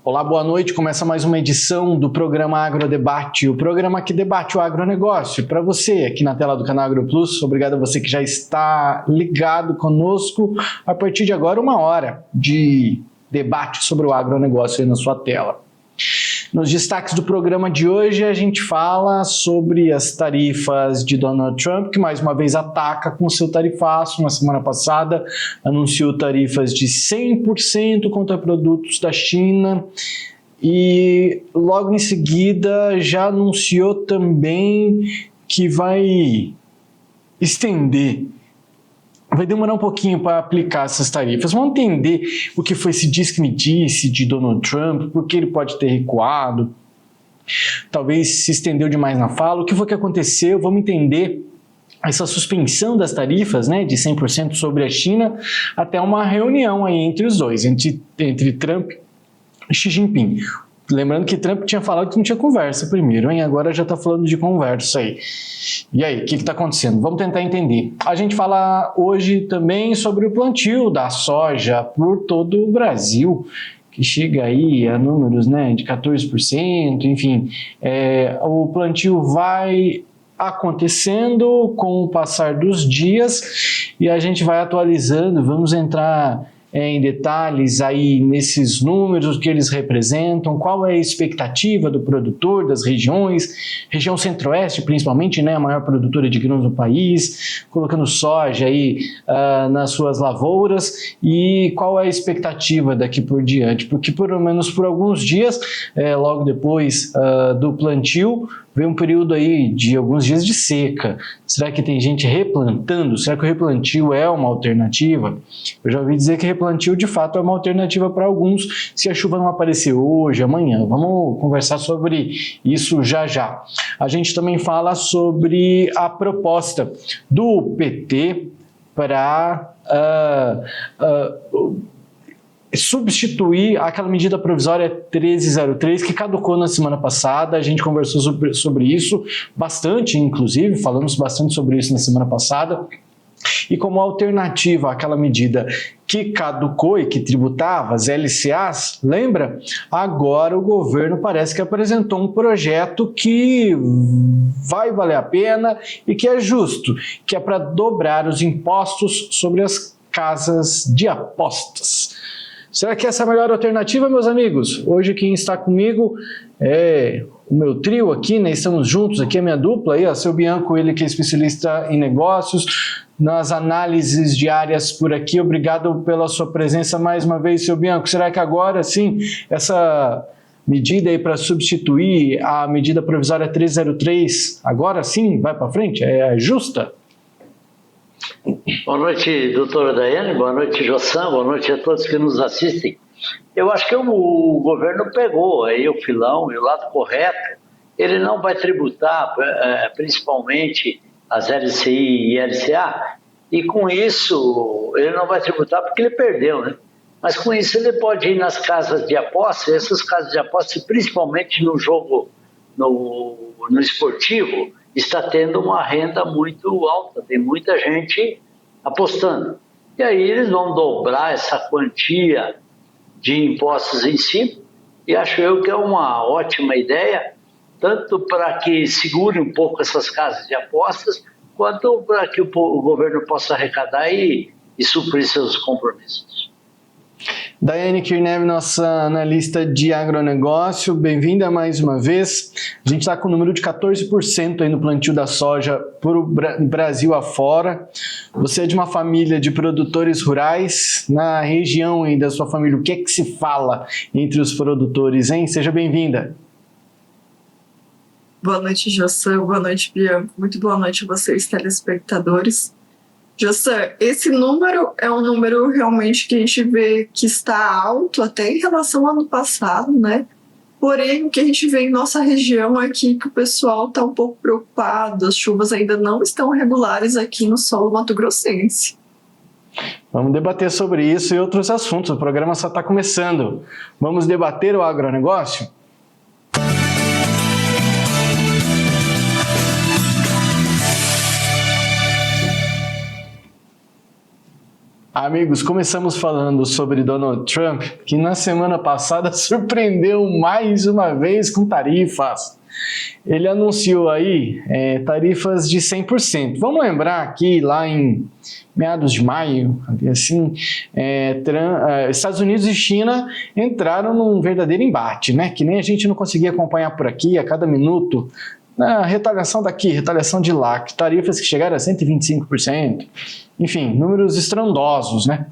Olá, boa noite. Começa mais uma edição do programa Agrodebate, o programa que debate o agronegócio. Para você, aqui na tela do canal AgroPlus, obrigado a você que já está ligado conosco. A partir de agora, 1 hora de debate sobre o agronegócio aí na sua tela. Nos destaques do programa de hoje, a gente fala sobre as tarifas de Donald Trump, que mais uma vez ataca com seu tarifaço. Na semana passada, anunciou tarifas de 100% contra produtos da China e logo em seguida já anunciou também que vai estender. Vai demorar um pouquinho para aplicar essas tarifas. Vamos entender o que foi esse diz-que-me-disse de Donald Trump, por que ele pode ter recuado, talvez se estendeu demais na fala, o que foi que aconteceu, vamos entender essa suspensão das tarifas, né, de 100% sobre a China, até uma reunião aí entre os dois, entre Trump e Xi Jinping. Lembrando que Trump tinha falado que não tinha conversa primeiro, hein? Agora já está falando de conversa aí. E aí, o que está acontecendo? Vamos tentar entender. A gente fala hoje também sobre o plantio da soja por todo o Brasil, que chega aí a números, né, de 14%, enfim. O plantio vai acontecendo com o passar dos dias e a gente vai atualizando, vamos entrar em detalhes aí nesses números, o que eles representam, qual é a expectativa do produtor das regiões, região centro-oeste principalmente, né, a maior produtora de grãos do país, colocando soja aí nas suas lavouras, e qual é a expectativa daqui por diante, porque pelo menos por alguns dias, logo depois do plantio, vem um período aí de alguns dias de seca. Será que tem gente replantando? Será que o replantio é uma alternativa? Eu já ouvi dizer que replantio de fato é uma alternativa para alguns, se a chuva não aparecer hoje, amanhã. Vamos conversar sobre isso já já. A gente também fala sobre a proposta do PT para substituir aquela medida provisória 1303 que caducou na semana passada. A gente conversou sobre isso bastante, inclusive, falamos bastante sobre isso na semana passada. E como alternativa àquela medida que caducou e que tributava as LCAs, lembra? Agora o governo parece que apresentou um projeto que vai valer a pena e que é justo, que é para dobrar os impostos sobre as casas de apostas. Será que essa é a melhor alternativa, meus amigos? Hoje quem está comigo é o meu trio aqui, né? Estamos juntos aqui, a minha dupla aí, seu Bianco, ele que é especialista em negócios, nas análises diárias por aqui. Obrigado pela sua presença mais uma vez, seu Bianco. Será que agora sim, essa medida aí para substituir a medida provisória 303, agora sim vai para frente? É justa? Boa noite, doutora Daiane, boa noite, Jossan, boa noite a todos que nos assistem. Eu acho que o governo pegou aí o filão e o lado correto. Ele não vai tributar principalmente as LCI e LCA, e com isso ele não vai tributar porque ele perdeu, né? Mas com isso ele pode ir nas casas de aposta, essas casas de aposta, principalmente no jogo, no esportivo, está tendo uma renda muito alta, tem muita gente apostando. E aí eles vão dobrar essa quantia de impostos em si, e acho eu que é uma ótima ideia, tanto para que segure um pouco essas casas de apostas, quanto para que o governo possa arrecadar e suprir seus compromissos. Daiane Kirnev, nossa analista de agronegócio, bem-vinda mais uma vez. A gente está com o número de 14% aí no plantio da soja por Brasil afora. Você é de uma família de produtores rurais. Na região aí da sua família, o que é que se fala entre os produtores, hein? Seja bem-vinda. Boa noite, Jossan. Boa noite, Bianco. Muito boa noite a vocês, telespectadores. Jossan, esse número é um número realmente que a gente vê que está alto até em relação ao ano passado, né? Porém, o que a gente vê em nossa região aqui é que o pessoal está um pouco preocupado, as chuvas ainda não estão regulares aqui no solo mato-grossense. Vamos debater sobre isso e outros assuntos, o programa só está começando. Vamos debater o agronegócio? Amigos, começamos falando sobre Donald Trump, que na semana passada surpreendeu mais uma vez com tarifas. Ele anunciou aí tarifas de 100%. Vamos lembrar que lá em meados de maio, assim, Estados Unidos e China entraram num verdadeiro embate, né? Que nem a gente não conseguia acompanhar por aqui a cada minuto. Retaliação daqui, retaliação de lá, tarifas que chegaram a 125%, enfim, números estrondosos, né?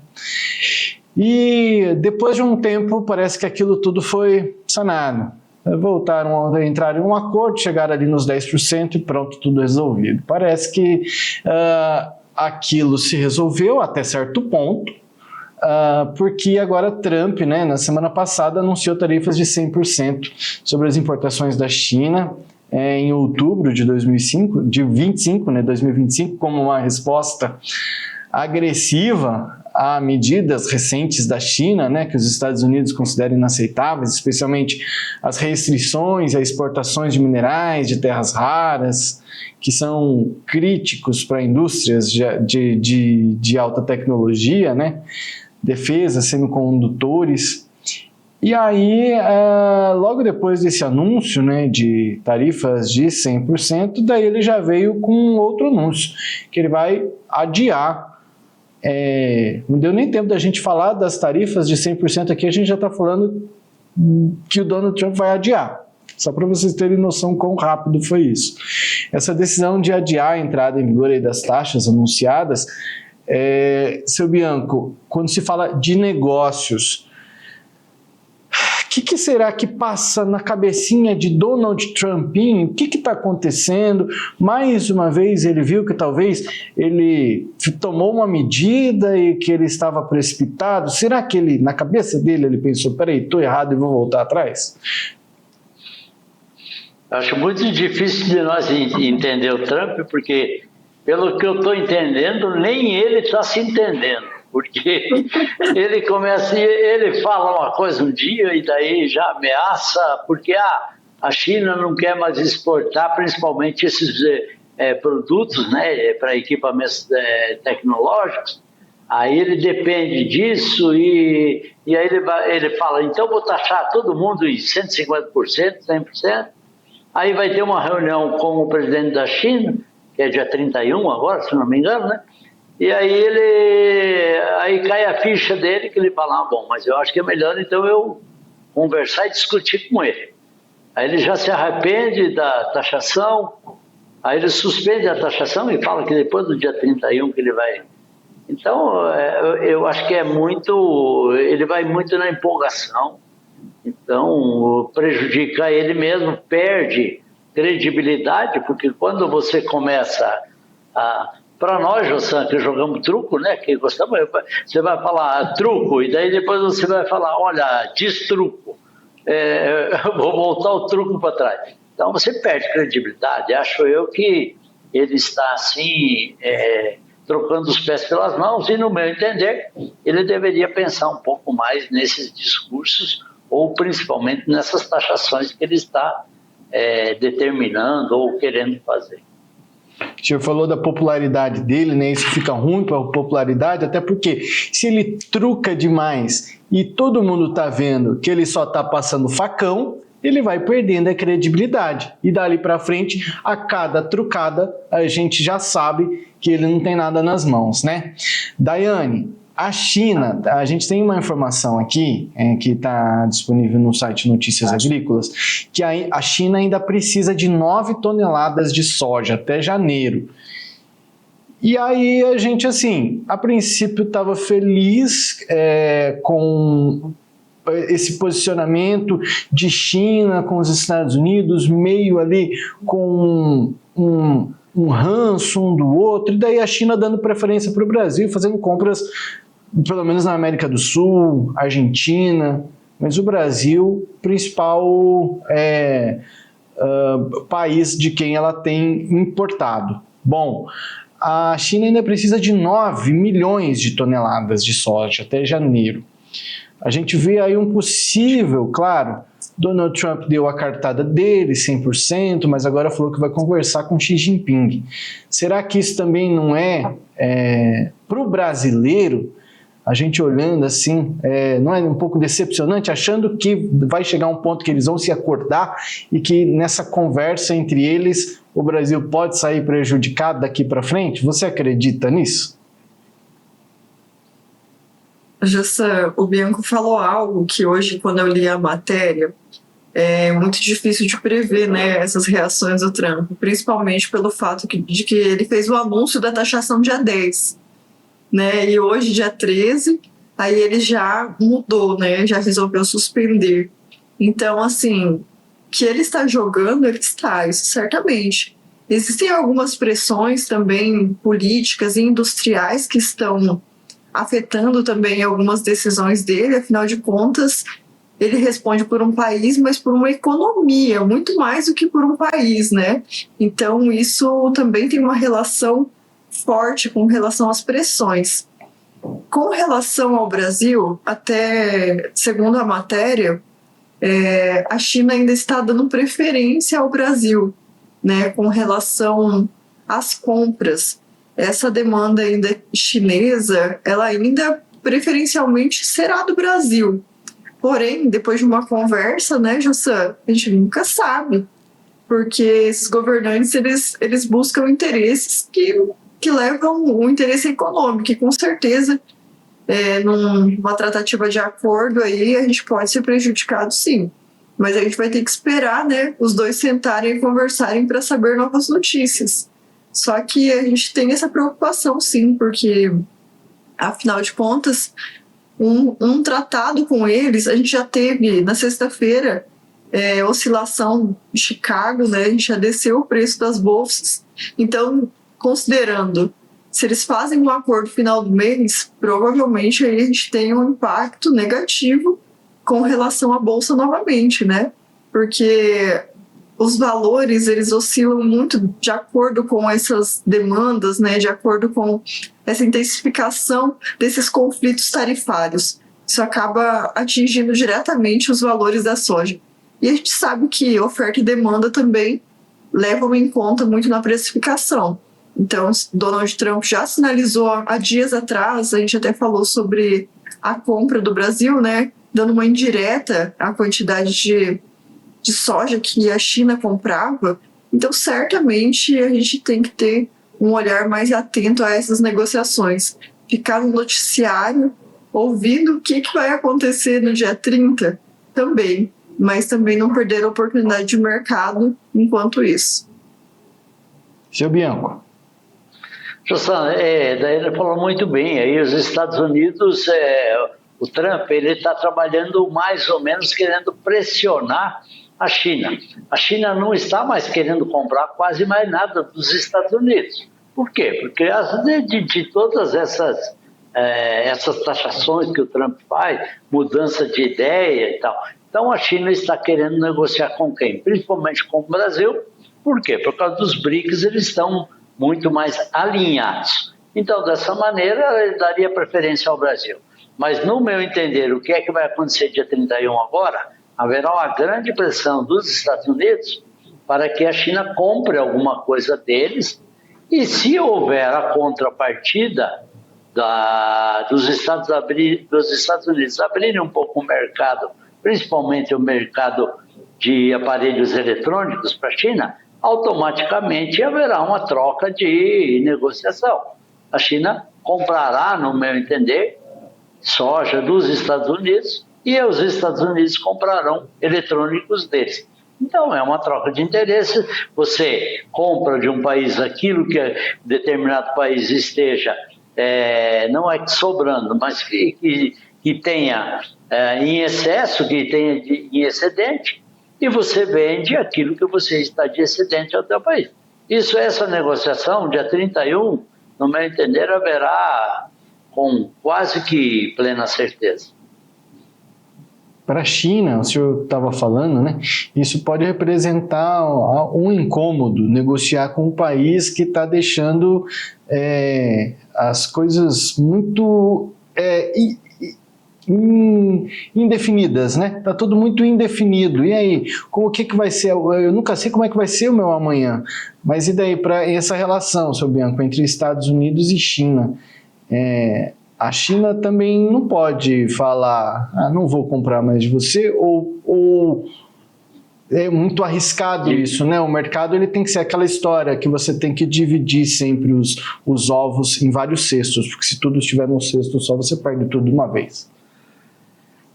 E depois de um tempo, parece que aquilo tudo foi sanado. Voltaram a entrar em um acordo, chegaram ali nos 10% e pronto, tudo resolvido. Parece que aquilo se resolveu até certo ponto, porque agora Trump, né, na semana passada, anunciou tarifas de 100% sobre as importações da China, em outubro de 2025, como uma resposta agressiva a medidas recentes da China, né, que os Estados Unidos consideram inaceitáveis, especialmente as restrições a exportações de minerais, de terras raras, que são críticos para indústrias de alta tecnologia, né, defesa, semicondutores. E aí, logo depois desse anúncio, né, de tarifas de 100%, daí ele já veio com outro anúncio, que ele vai adiar. Não deu nem tempo da gente falar das tarifas de 100% aqui, a gente já está falando que o Donald Trump vai adiar. Só para vocês terem noção quão rápido foi isso. Essa decisão de adiar a entrada em vigor aí das taxas anunciadas, seu Bianco, quando se fala de negócios, o que será que passa na cabecinha de Donald Trumpinho? O que está acontecendo? Mais uma vez ele viu que talvez ele tomou uma medida e que ele estava precipitado. Será que ele, na cabeça dele, ele pensou, peraí, estou errado e vou voltar atrás? Acho muito difícil de nós entender o Trump, porque, pelo que eu estou entendendo, nem ele está se entendendo. Porque ele fala uma coisa um dia e daí já ameaça, porque a China não quer mais exportar, principalmente esses produtos, né, para equipamentos tecnológicos. Aí ele depende disso e aí ele fala, então vou taxar todo mundo em 150%, 100%. Aí vai ter uma reunião com o presidente da China, que é dia 31 agora, se não me engano, né? E aí cai a ficha dele, que ele fala, bom, mas eu acho que é melhor então eu conversar e discutir com ele. Aí ele já se arrepende da taxação, aí ele suspende a taxação e fala que depois do dia 31 que ele vai... Então, eu acho que ele vai muito na empolgação, então prejudica ele mesmo, perde credibilidade, porque quando você começa para nós, Jossan, que jogamos truco, né, que gostamos, você vai falar truco, e daí depois você vai falar, olha, destruco, vou voltar o truco para trás. Então você perde credibilidade. Acho eu que ele está assim, trocando os pés pelas mãos, e no meu entender, ele deveria pensar um pouco mais nesses discursos, ou principalmente nessas taxações que ele está determinando ou querendo fazer. O senhor falou da popularidade dele, né? Isso fica ruim para a popularidade, até porque se ele truca demais e todo mundo está vendo que ele só está passando facão, ele vai perdendo a credibilidade. E dali para frente, a cada trucada, a gente já sabe que ele não tem nada nas mãos, né? Daiane, a China, a gente tem uma informação aqui, que está disponível no site Notícias Agrícolas, que a China ainda precisa de 9 toneladas de soja até janeiro. E aí a gente, assim, a princípio estava feliz com esse posicionamento de China com os Estados Unidos, meio ali com um ranço um do outro, e daí a China dando preferência para o Brasil, fazendo compras, pelo menos na América do Sul, Argentina, mas o Brasil, principal país de quem ela tem importado. Bom, a China ainda precisa de 9 milhões de toneladas de soja até janeiro. A gente vê aí um possível, claro, Donald Trump deu a cartada dele, 100%, mas agora falou que vai conversar com Xi Jinping. Será que isso também não para o brasileiro, a gente olhando assim, não é um pouco decepcionante, achando que vai chegar um ponto que eles vão se acordar e que nessa conversa entre eles o Brasil pode sair prejudicado daqui para frente? Você acredita nisso? Jussa, o Bianco falou algo que hoje, quando eu li a matéria, é muito difícil de prever, né, essas reações do Trump, principalmente pelo fato de que ele fez o anúncio da taxação dia 10, né, e hoje, dia 13, aí ele já mudou, né, já resolveu suspender. Então, assim, que ele está jogando, ele está, isso certamente. Existem algumas pressões também políticas e industriais que estão afetando também algumas decisões dele, afinal de contas, ele responde por um país, mas por uma economia, muito mais do que por um país, né? Então, isso também tem uma relação forte com relação às pressões. Com relação ao Brasil, até segundo a matéria, a China ainda está dando preferência ao Brasil, né, com relação às compras. Essa demanda ainda chinesa, ela ainda preferencialmente será do Brasil. Porém, depois de uma conversa, né, Jussa, a gente nunca sabe, porque esses governantes, eles buscam interesses que levam o interesse econômico, e com certeza, numa tratativa de acordo aí, a gente pode ser prejudicado sim. Mas a gente vai ter que esperar, né, os dois sentarem e conversarem para saber novas notícias. Só que a gente tem essa preocupação sim, porque, afinal de contas, um tratado com eles, a gente já teve na sexta-feira oscilação em Chicago, né? A gente já desceu o preço das bolsas. Então, considerando, se eles fazem um acordo no final do mês, provavelmente aí a gente tem um impacto negativo com relação à bolsa novamente, né? Porque os valores, eles oscilam muito de acordo com essas demandas, né? De acordo com essa intensificação desses conflitos tarifários. Isso acaba atingindo diretamente os valores da soja. E a gente sabe que oferta e demanda também levam em conta muito na precificação. Então, Donald Trump já sinalizou há dias atrás, a gente até falou sobre a compra do Brasil, né? Dando uma indireta à quantidade de soja que a China comprava. Então, certamente, a gente tem que ter um olhar mais atento a essas negociações. Ficar no noticiário, ouvindo o que vai acontecer no dia 30 também, mas também não perder a oportunidade de mercado enquanto isso. Seu Bianco. Jussan, daí ele falou muito bem, aí os Estados Unidos, o Trump, ele está trabalhando mais ou menos querendo pressionar a China. A China não está mais querendo comprar quase mais nada dos Estados Unidos. Por quê? Porque de todas essas taxações que o Trump faz, mudança de ideia e tal, então a China está querendo negociar com quem? Principalmente com o Brasil. Por quê? Por causa dos BRICS, eles estão muito mais alinhados. Então, dessa maneira, ele daria preferência ao Brasil. Mas, no meu entender, o que é que vai acontecer dia 31 agora? Haverá uma grande pressão dos Estados Unidos para que a China compre alguma coisa deles, e se houver a contrapartida dos Estados Unidos abrirem um pouco o mercado, principalmente o mercado de aparelhos eletrônicos para a China, automaticamente haverá uma troca de negociação. A China comprará, no meu entender, soja dos Estados Unidos e os Estados Unidos comprarão eletrônicos deles. Então, é uma troca de interesse. Você compra de um país aquilo que determinado país esteja, não é sobrando, mas que tenha em excesso, que tenha em excedente, e você vende aquilo que você está de excedente ao seu país. Essa negociação, dia 31, no meu entender, haverá com quase que plena certeza. Para a China, o senhor estava falando, né? Isso pode representar um incômodo, negociar com um país que está deixando as coisas muito indefinidas, né? Tá tudo muito indefinido. E aí, o que vai ser? Eu nunca sei como é que vai ser o meu amanhã. Mas e daí, para essa relação, seu Bianco, entre Estados Unidos e China? a China também não pode falar, não vou comprar mais de você, ou é muito arriscado isso, né? O mercado ele tem que ser aquela história que você tem que dividir sempre os ovos em vários cestos, porque se tudo estiver num cesto só, você perde tudo de uma vez.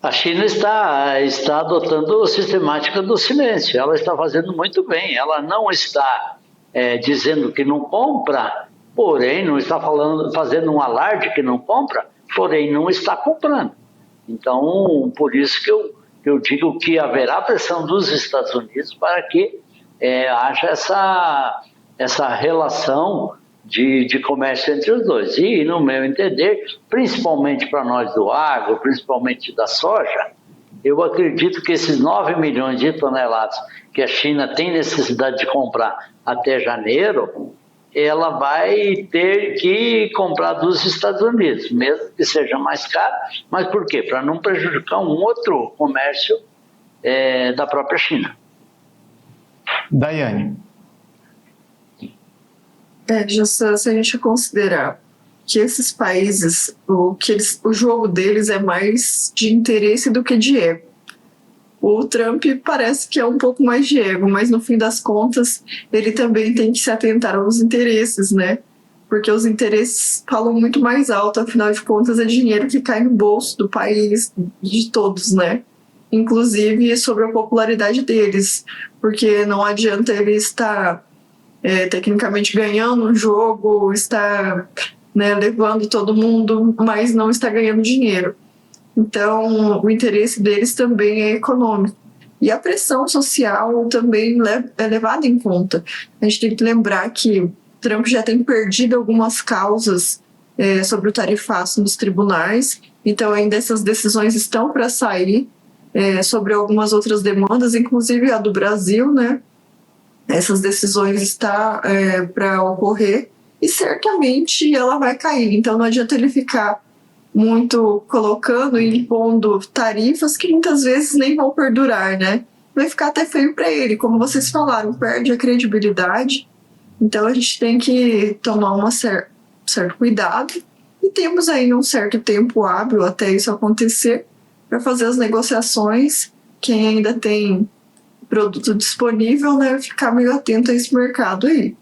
A China está adotando a sistemática do silêncio, ela está fazendo muito bem, ela não está dizendo que não compra, porém não está fazendo um alarde que não compra, porém não está comprando. Então, por isso que eu digo que haverá pressão dos Estados Unidos para que haja essa relação de comércio entre os dois. E, no meu entender, principalmente para nós do agro, principalmente da soja, eu acredito que esses 9 milhões de toneladas que a China tem necessidade de comprar até janeiro, ela vai ter que comprar dos Estados Unidos, mesmo que seja mais caro. Mas por quê? Para não prejudicar um outro comércio da própria China. Daiane. Se a gente considerar que esses países, o jogo deles é mais de interesse do que de ego. O Trump parece que é um pouco mais de ego, mas no fim das contas ele também tem que se atentar aos interesses, né? Porque os interesses falam muito mais alto, afinal de contas é dinheiro que cai no bolso do país, de todos, né? Inclusive sobre a popularidade deles, porque não adianta ele estar tecnicamente ganhando um jogo, estar levando todo mundo, mas não está ganhando dinheiro. Então, o interesse deles também é econômico. E a pressão social também é levada em conta. A gente tem que lembrar que Trump já tem perdido algumas causas sobre o tarifaço nos tribunais, então ainda essas decisões estão para sair sobre algumas outras demandas, inclusive a do Brasil, né? Essas decisões estão para ocorrer e certamente ela vai cair. Então não adianta ele ficar muito colocando e impondo tarifas que muitas vezes nem vão perdurar, né? Vai ficar até feio para ele, como vocês falaram, perde a credibilidade. Então a gente tem que tomar certo cuidado e temos aí um certo tempo hábil até isso acontecer para fazer as negociações. Quem ainda tem produto disponível, né, ficar meio atento a esse mercado aí.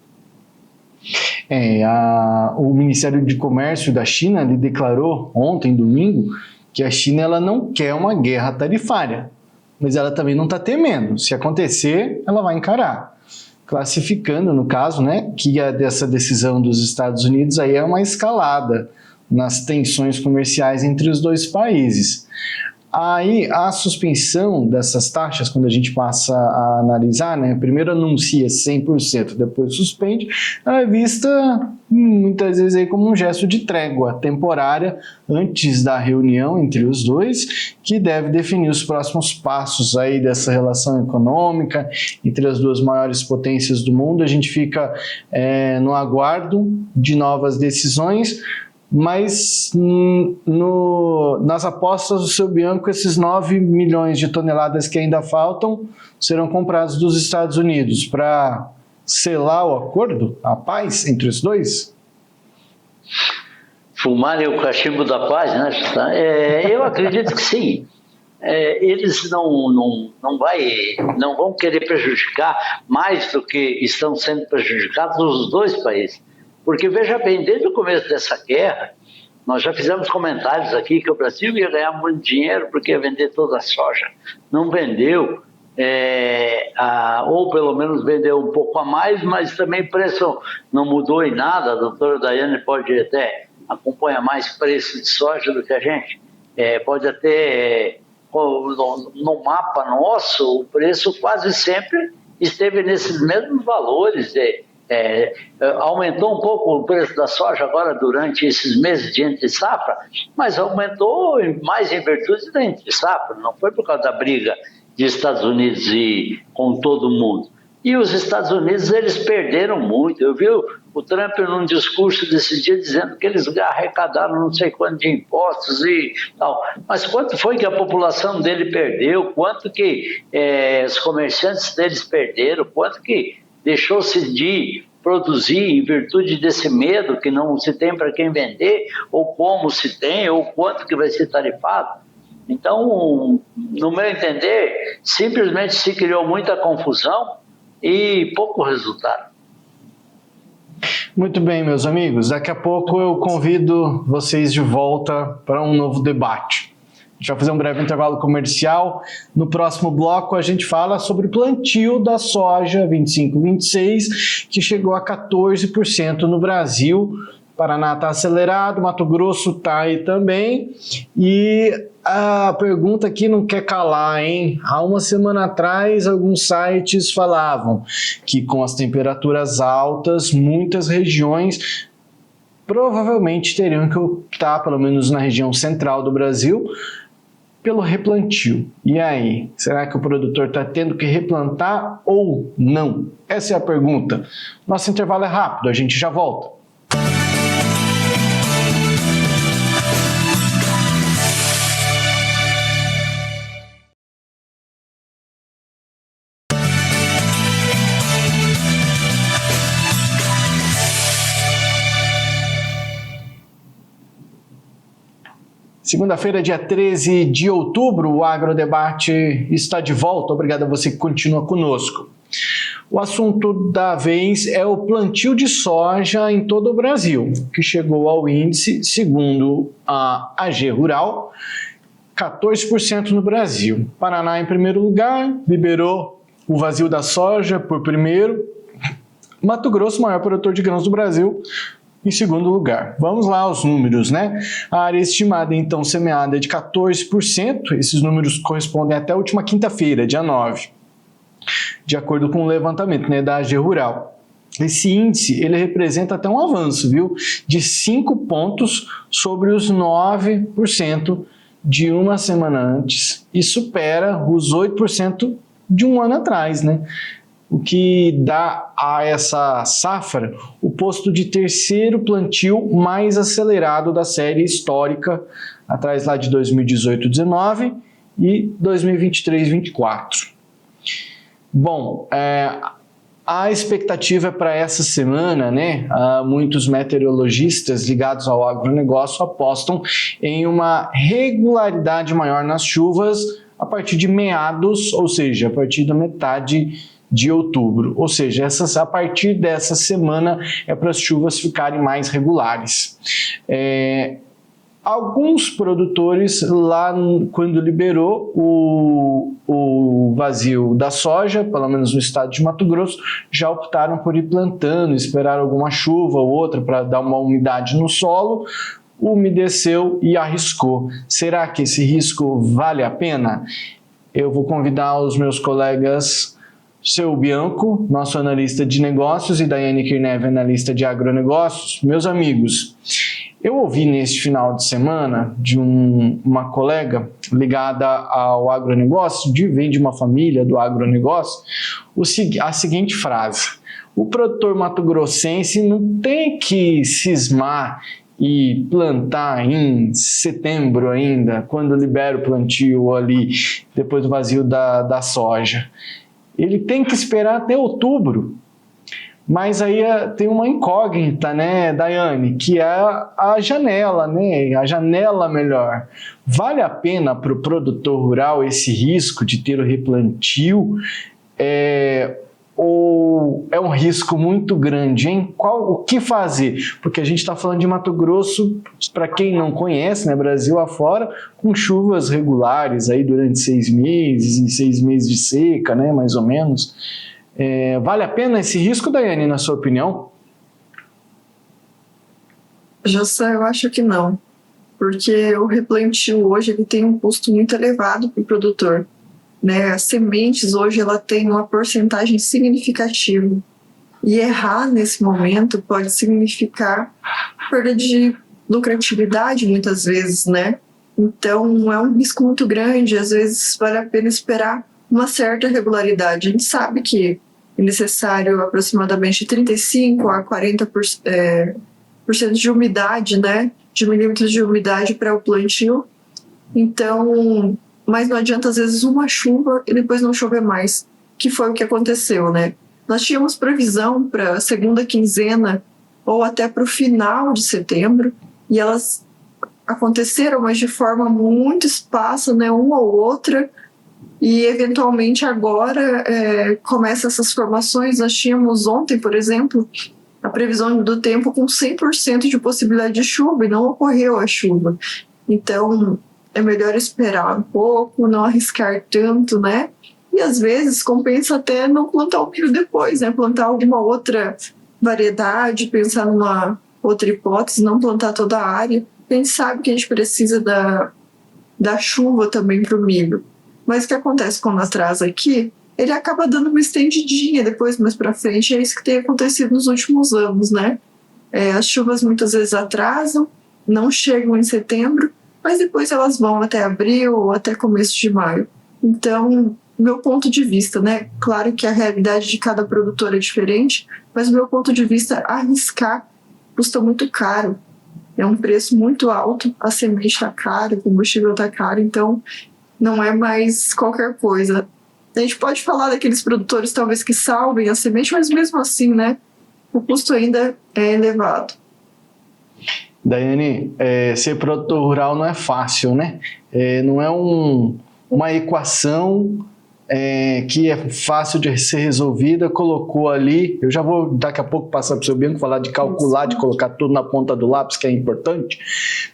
O Ministério de Comércio da China ele declarou ontem, domingo, que a China ela não quer uma guerra tarifária, mas ela também não está temendo. Se acontecer, ela vai encarar. Classificando, no caso, né, que dessa decisão dos Estados Unidos aí é uma escalada nas tensões comerciais entre os dois países. Aí a suspensão dessas taxas, quando a gente passa a analisar, né, primeiro anuncia 100%, depois suspende, ela é vista muitas vezes aí como um gesto de trégua temporária antes da reunião entre os dois, que deve definir os próximos passos aí dessa relação econômica entre as duas maiores potências do mundo. A gente fica no aguardo de novas decisões, mas nas apostas do seu Bianco, esses 9 milhões de toneladas que ainda faltam serão comprados dos Estados Unidos para selar o acordo, a paz entre os dois? Fumarem o cachimbo da paz, né? Eu acredito que sim. Eles não vão querer prejudicar mais do que estão sendo prejudicados os dois países. Porque, veja bem, desde o começo dessa guerra, nós já fizemos comentários aqui que o Brasil ia ganhar muito dinheiro porque ia vender toda a soja. Não vendeu, ou pelo menos vendeu um pouco a mais, mas também o preço não mudou em nada. A doutora Daiane pode até acompanhar mais preço de soja do que a gente. Pode até, no mapa nosso, o preço quase sempre esteve nesses mesmos valores. Aumentou um pouco o preço da soja agora durante esses meses de entre-safra, mas aumentou mais em virtude da entre-safra, não foi por causa da briga de Estados Unidos com todo mundo. E os Estados Unidos, eles perderam muito. Eu vi o Trump num discurso desse dia dizendo que eles arrecadaram não sei quanto de impostos e tal. Mas quanto foi que a população dele perdeu? Quanto que os comerciantes deles perderam? Quanto que deixou-se de produzir em virtude desse medo que não se tem para quem vender, ou como se tem, ou quanto que vai ser tarifado. Então, no meu entender, simplesmente se criou muita confusão e pouco resultado. Muito bem, meus amigos. Daqui a pouco eu convido vocês de volta para um novo debate. A gente vai fazer um breve intervalo comercial. No próximo bloco a gente fala sobre o plantio da soja 25-26, que chegou a 14% no Brasil. Paraná está acelerado, Mato Grosso está aí também. E a pergunta aqui não quer calar, hein? Há uma semana atrás, alguns sites falavam que com as temperaturas altas, muitas regiões provavelmente teriam que optar, pelo menos na região central do Brasil, pelo replantio. E aí, será que o produtor está tendo que replantar ou não? Essa é a pergunta. Nosso intervalo é rápido, a gente já volta. Segunda-feira, dia 13 de outubro, o Agrodebate está de volta. Obrigado a você que continua conosco. O assunto da vez é o plantio de soja em todo o Brasil, que chegou ao índice, segundo a AG Rural, 14% no Brasil. Paraná em primeiro lugar, liberou o vazio da soja por primeiro. Mato Grosso, maior produtor de grãos do Brasil, em segundo lugar. Vamos lá aos números, né? A área estimada, então, semeada é de 14%. Esses números correspondem até a última quinta-feira, dia 9, de acordo com o levantamento, né, da AG Rural. Esse índice, ele representa até um avanço, viu? De 5 pontos sobre os 9% de uma semana antes e supera os 8% de um ano atrás, né? O que dá a essa safra o posto de terceiro plantio mais acelerado da série histórica, atrás lá de 2018-19 e 2023-24. Bom, a expectativa para essa semana, né? Muitos meteorologistas ligados ao agronegócio apostam em uma regularidade maior nas chuvas a partir de meados, ou seja, a partir da metade de outubro, ou seja, a partir dessa semana é para as chuvas ficarem mais regulares. Alguns produtores lá, quando liberou o vazio da soja, pelo menos no estado de Mato Grosso, já optaram por ir plantando, esperar alguma chuva ou outra para dar uma umidade no solo, umedeceu e arriscou. Será que esse risco vale a pena? Eu vou convidar os meus colegas Seu Bianco, nosso analista de negócios, e Daiane Kirnev, analista de agronegócios. Meus amigos, eu ouvi neste final de semana de uma colega ligada ao agronegócio, vem de uma família do agronegócio, a seguinte frase: o produtor mato-grossense não tem que cismar e plantar em setembro ainda, quando libera o plantio ali, depois do vazio da soja. Ele tem que esperar até outubro. Mas aí tem uma incógnita, né, Daiane, que é a janela, né, a janela melhor. Vale a pena para o produtor rural esse risco de ter o replantio? Ou é um risco muito grande, hein? O que fazer? Porque a gente está falando de Mato Grosso, para quem não conhece, né, Brasil afora, com chuvas regulares aí durante 6 meses, e 6 meses de seca, né, mais ou menos. Vale a pena esse risco, Daiane, na sua opinião? Jossa, eu acho que não, porque o replantio hoje ele tem um custo muito elevado para o produtor. Né, as sementes hoje ela tem uma porcentagem significativa e errar nesse momento pode significar perda de lucratividade muitas vezes, né? Então é um risco muito grande, às vezes vale a pena esperar uma certa regularidade. A gente sabe que é necessário aproximadamente 35 a 40% de umidade, né? De milímetros de umidade para o plantio. Então, mas não adianta às vezes uma chuva e depois não chover mais, que foi o que aconteceu, né? nós tínhamos previsão para a segunda quinzena ou até para o final de setembro, e elas aconteceram, mas de forma muito esparsa, né, uma ou outra, e eventualmente agora começam essas formações. Nós tínhamos ontem, por exemplo, a previsão do tempo com 100% de possibilidade de chuva, e não ocorreu a chuva. Então, é melhor esperar um pouco, não arriscar tanto, né? E às vezes compensa até não plantar o milho depois, né? Plantar alguma outra variedade, pensar numa outra hipótese, não plantar toda a área. A gente sabe que a gente precisa da chuva também para o milho. Mas o que acontece quando atrasa aqui, ele acaba dando uma estendidinha depois, mais para frente. É isso que tem acontecido nos últimos anos, né? As chuvas muitas vezes atrasam, não chegam em setembro, mas depois elas vão até abril ou até começo de maio. Então, meu ponto de vista, né? Claro que a realidade de cada produtor é diferente, mas o meu ponto de vista, arriscar custa muito caro. É um preço muito alto, a semente está cara, o combustível está caro, então não é mais qualquer coisa. A gente pode falar daqueles produtores talvez que salvem a semente, mas mesmo assim, né, o custo ainda é elevado. Daiane, ser produtor rural não é fácil, né? Não é uma equação que é fácil de ser resolvida, colocou ali. Eu já vou daqui a pouco passar para o seu Bianco falar de calcular, de colocar tudo na ponta do lápis, que é importante,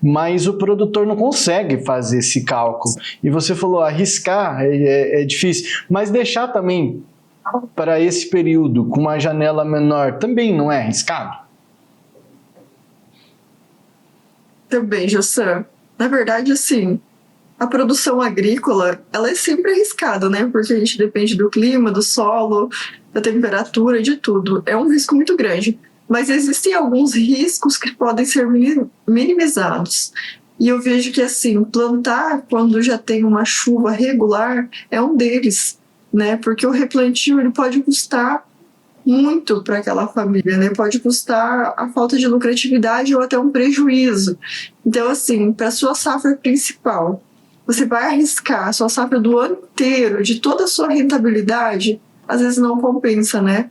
mas o produtor não consegue fazer esse cálculo. E você falou, arriscar é difícil, mas deixar também para esse período com uma janela menor também não é arriscado? Também, Jossan. Na verdade, assim, a produção agrícola, ela é sempre arriscada, né? Porque a gente depende do clima, do solo, da temperatura, de tudo. É um risco muito grande. Mas existem alguns riscos que podem ser minimizados. E eu vejo que, assim, plantar quando já tem uma chuva regular é um deles, né? Porque o replantio, ele pode custar muito para aquela família, né? Pode custar a falta de lucratividade ou até um prejuízo. Então, assim, para a sua safra principal, você vai arriscar a sua safra do ano inteiro, de toda a sua rentabilidade, às vezes não compensa, né?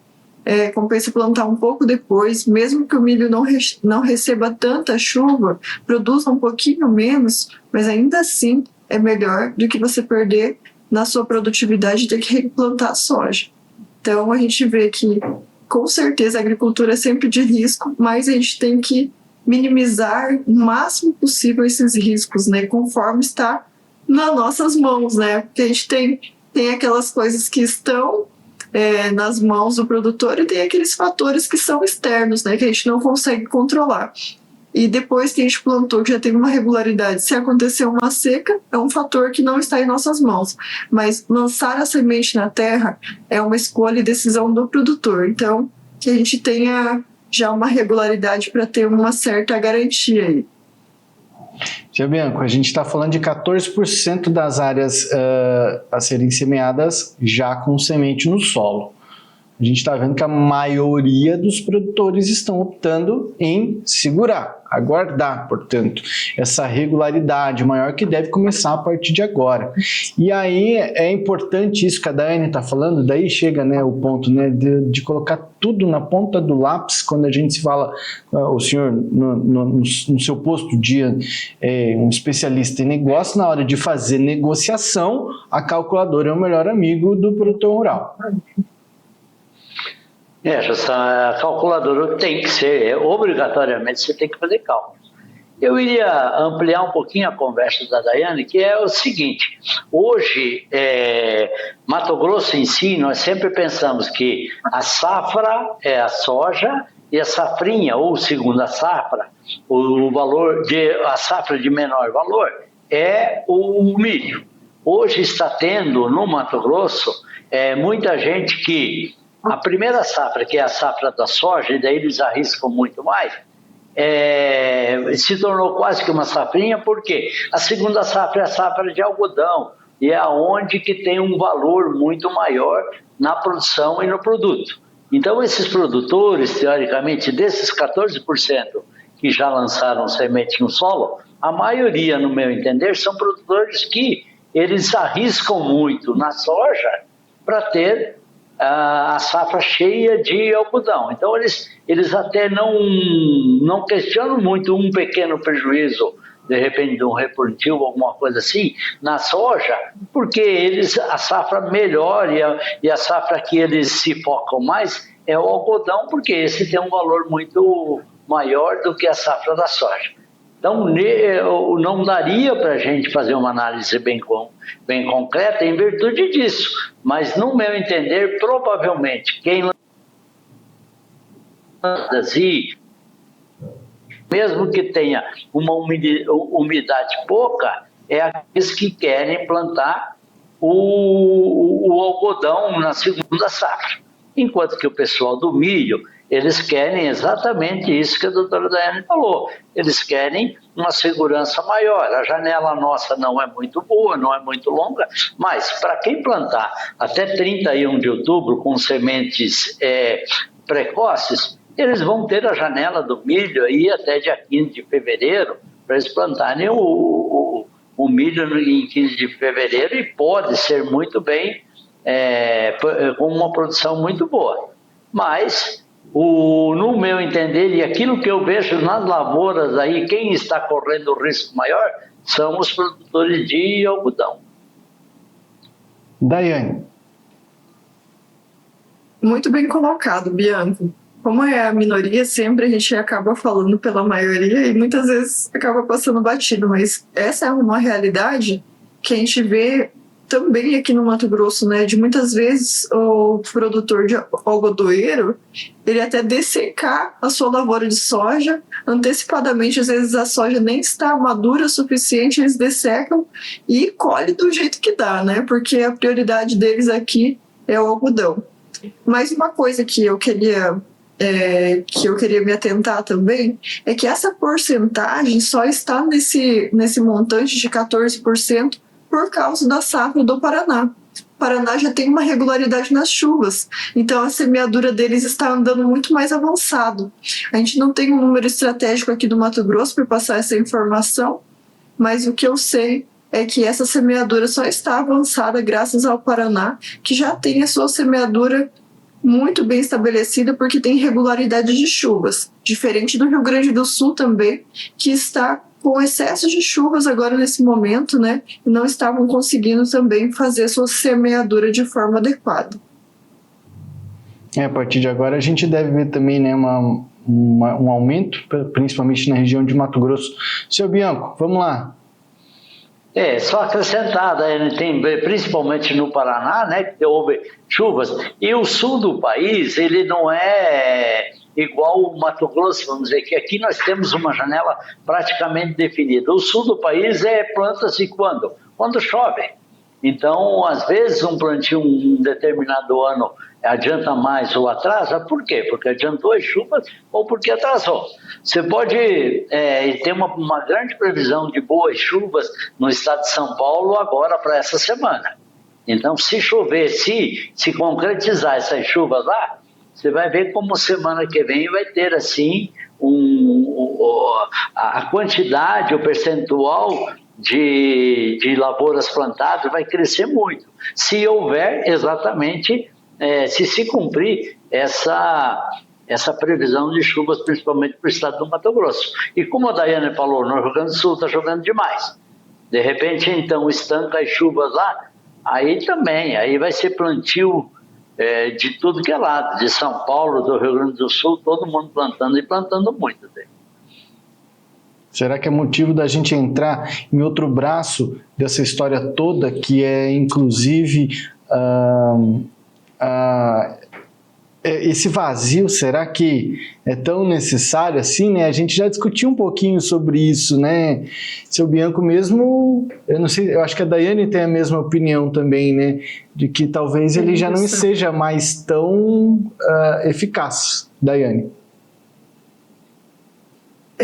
Compensa plantar um pouco depois, mesmo que o milho não receba tanta chuva, produza um pouquinho menos, mas ainda assim é melhor do que você perder na sua produtividade e ter que replantar a soja. Então, a gente vê que, com certeza, a agricultura é sempre de risco, mas a gente tem que minimizar o máximo possível esses riscos, né? Conforme está nas nossas mãos, né? Porque a gente tem aquelas coisas que estão nas mãos do produtor e tem aqueles fatores que são externos, né? Que a gente não consegue controlar. E depois que a gente plantou, que já teve uma regularidade, se acontecer uma seca, é um fator que não está em nossas mãos. Mas lançar a semente na terra é uma escolha e decisão do produtor. Então, que a gente tenha já uma regularidade para ter uma certa garantia aí. Tia Bianco, a gente está falando de 14% das áreas a serem semeadas já com semente no solo. A gente está vendo que a maioria dos produtores estão optando em segurar, aguardar, portanto, essa regularidade maior que deve começar a partir de agora. E aí é importante isso que a Daiane está falando, daí chega, né, o ponto, né, de colocar tudo na ponta do lápis. Quando a gente se fala, o senhor no seu posto dia é um especialista em negócio, na hora de fazer negociação, a calculadora é o melhor amigo do produtor rural. Essa calculadora tem que ser, obrigatoriamente você tem que fazer cálculos. Eu iria ampliar um pouquinho a conversa da Daiane, que é o seguinte: hoje, Mato Grosso em si, nós sempre pensamos que a safra é a soja e a safrinha, ou segunda safra, a safra de menor valor, é o milho. Hoje está tendo no Mato Grosso muita gente que a primeira safra, que é a safra da soja, e daí eles arriscam muito mais, se tornou quase que uma safrinha, porque a segunda safra é a safra de algodão, e é onde que tem um valor muito maior na produção e no produto. Então, esses produtores, teoricamente, desses 14% que já lançaram semente no solo, a maioria, no meu entender, são produtores que eles arriscam muito na soja para ter a safra cheia de algodão. Então, eles até não questionam muito um pequeno prejuízo, de repente, de um replantio, alguma coisa assim, na soja, porque a safra melhor e a safra que eles se focam mais é o algodão, porque esse tem um valor muito maior do que a safra da soja. Então, não daria para a gente fazer uma análise bem concreta em virtude disso. Mas, no meu entender, provavelmente, quem mesmo que tenha uma umidade pouca, é aqueles que querem plantar o algodão na segunda safra. Enquanto que o pessoal do milho, eles querem exatamente isso que a doutora Daiane falou. Eles querem uma segurança maior. A janela nossa não é muito boa, não é muito longa, mas para quem plantar até 31 de outubro com sementes precoces, eles vão ter a janela do milho aí até dia 15 de fevereiro para eles plantarem o milho em 15 de fevereiro e pode ser muito bem, com uma produção muito boa. Mas, no meu entender, e aquilo que eu vejo nas lavouras aí, quem está correndo o risco maior são os produtores de algodão. Daiane. Muito bem colocado, Bianco. Como é a minoria, sempre a gente acaba falando pela maioria e muitas vezes acaba passando batido, mas essa é uma realidade que a gente vê também aqui no Mato Grosso, né? De muitas vezes o produtor de algodoeiro, ele até dessecar a sua lavoura de soja antecipadamente, às vezes a soja nem está madura o suficiente, eles dessecam e colhe do jeito que dá, né? Porque a prioridade deles aqui é o algodão. Mas uma coisa que eu queria me atentar também, é que essa porcentagem só está nesse montante de 14% por causa da safra do Paraná. O Paraná já tem uma regularidade nas chuvas, então a semeadura deles está andando muito mais avançado. A gente não tem um número estratégico aqui do Mato Grosso para passar essa informação, mas o que eu sei é que essa semeadura só está avançada graças ao Paraná, que já tem a sua semeadura muito bem estabelecida porque tem regularidade de chuvas, diferente do Rio Grande do Sul também, que está com excesso de chuvas agora nesse momento, né, e não estavam conseguindo também fazer sua semeadura de forma adequada. A partir de agora a gente deve ver também, né, um aumento, principalmente na região de Mato Grosso. Seu Bianco, vamos lá. Só acrescentar, tem, principalmente no Paraná, né, que houve chuvas, e o sul do país, ele não é igual o Mato Grosso, vamos dizer, que aqui nós temos uma janela praticamente definida. O sul do país planta-se quando? Quando chove. Então, às vezes, um plantio em um determinado ano adianta mais ou atrasa. Por quê? Porque adiantou as chuvas ou porque atrasou. Você pode ter uma grande previsão de boas chuvas no estado de São Paulo agora para essa semana. Então, se chover, se concretizar essas chuvas lá, você vai ver como semana que vem vai ter assim a quantidade, o percentual de lavouras plantadas vai crescer muito. Se houver exatamente, se cumprir essa previsão de chuvas, principalmente para o estado do Mato Grosso. E como a Daiane falou, no Rio Grande do Sul está chovendo demais. De repente, então, estanca as chuvas lá, aí vai ser plantio de tudo que é lado, de São Paulo, do Rio Grande do Sul, todo mundo plantando e plantando muito. Será que é motivo da gente entrar em outro braço dessa história toda, que é inclusive esse vazio? Será que é tão necessário assim, né? A gente já discutiu um pouquinho sobre isso, né? Seu Bianco mesmo, eu não sei, eu acho que a Daiane tem a mesma opinião também, né? De que talvez ele já não seja mais tão eficaz. Daiane.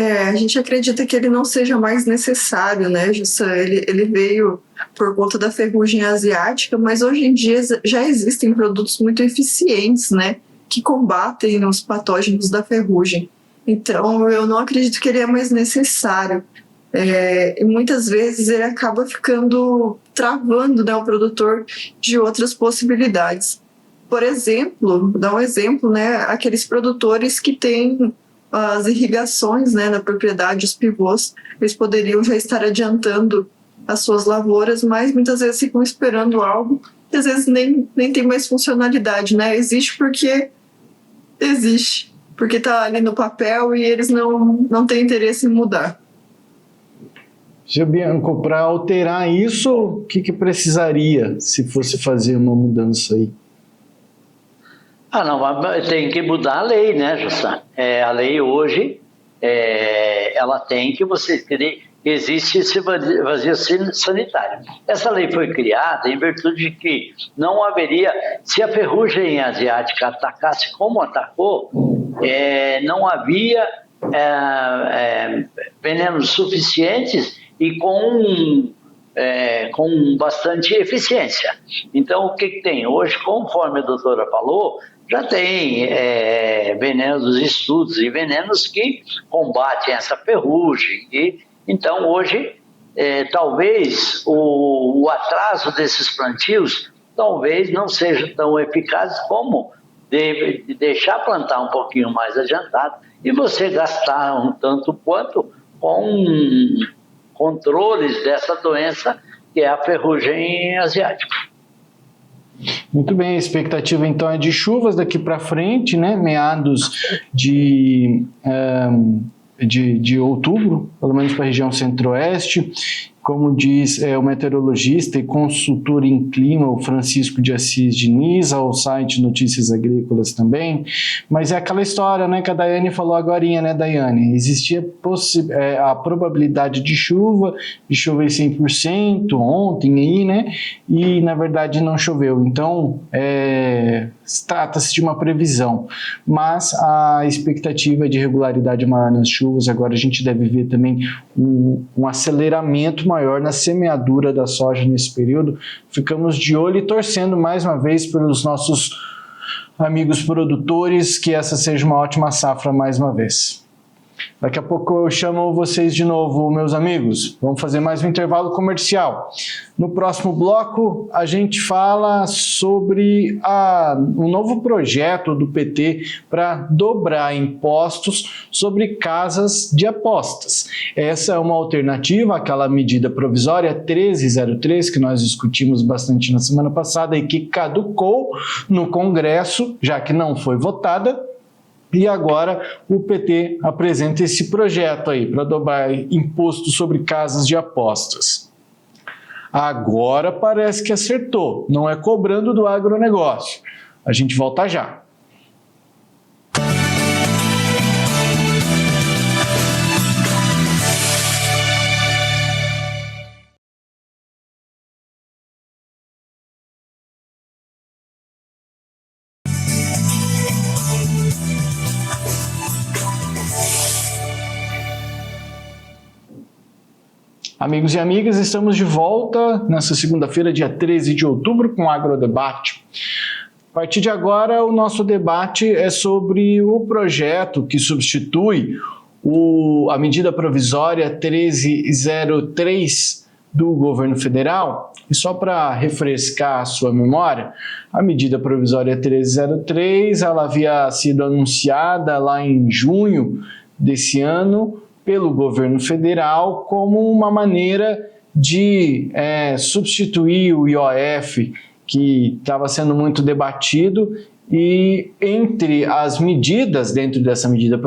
A gente acredita que ele não seja mais necessário, né, Jussan? Ele veio por conta da ferrugem asiática, mas hoje em dia já existem produtos muito eficientes, né, que combatem os patógenos da ferrugem. Então, eu não acredito que ele é mais necessário. E muitas vezes ele acaba ficando travando, né, o produtor de outras possibilidades. por exemplo, vou dar um exemplo, né, aqueles produtores que têm as irrigações, né, na propriedade, os pivôs, eles poderiam já estar adiantando as suas lavouras, mas muitas vezes ficam esperando algo que às vezes nem tem mais funcionalidade, né? Existe porque está ali no papel e eles não têm interesse em mudar. Seu Bianco, para alterar isso, o que precisaria se fosse fazer uma mudança aí? Não, tem que mudar a lei, né, Jussá? A lei hoje, ela tem que você ter. Existe esse vazio sanitário. Essa lei foi criada em virtude de que não haveria, se a ferrugem asiática atacasse como atacou, não havia venenos suficientes e com bastante eficiência. Então, o que tem? Hoje, conforme a doutora falou, já tem venenos, estudos e venenos que combatem essa ferrugem. Então, hoje, talvez o atraso desses plantios talvez não seja tão eficaz como deixar plantar um pouquinho mais adiantado e você gastar um tanto quanto com controles dessa doença que é a ferrugem asiática. Muito bem, a expectativa então é de chuvas daqui para frente, né? Meados de outubro, pelo menos para a região centro-oeste, como diz o meteorologista e consultor em clima, o Francisco de Assis Diniz, ao site Notícias Agrícolas também. Mas é aquela história, né, que a Daiane falou agorinha, né, Daiane? Existia a probabilidade de chover 100% ontem aí, né? E, na verdade, não choveu. Então, trata-se de uma previsão. Mas a expectativa de regularidade maior nas chuvas, agora a gente deve ver também um aceleramento maior na semeadura da soja nesse período. Ficamos de olho e torcendo mais uma vez pelos nossos amigos produtores, que essa seja uma ótima safra mais uma vez. Daqui a pouco eu chamo vocês de novo, meus amigos. Vamos fazer mais um intervalo comercial. No próximo bloco, a gente fala sobre um novo projeto do PT para dobrar impostos sobre casas de apostas. Essa é uma alternativa àquela medida provisória 1303, que nós discutimos bastante na semana passada e que caducou no Congresso, já que não foi votada. E agora o PT apresenta esse projeto aí para dobrar imposto sobre casas de apostas. Agora parece que acertou, não é cobrando do agronegócio. A gente volta já. Amigos e amigas, estamos de volta nessa segunda-feira, dia 13 de outubro, com o Agrodebate. A partir de agora, o nosso debate é sobre o projeto que substitui a medida provisória 1303 do governo federal. E só para refrescar a sua memória, a medida provisória 1303 ela havia sido anunciada lá em junho desse ano pelo governo federal como uma maneira de substituir o IOF, que estava sendo muito debatido, e entre as medidas, dentro dessa medida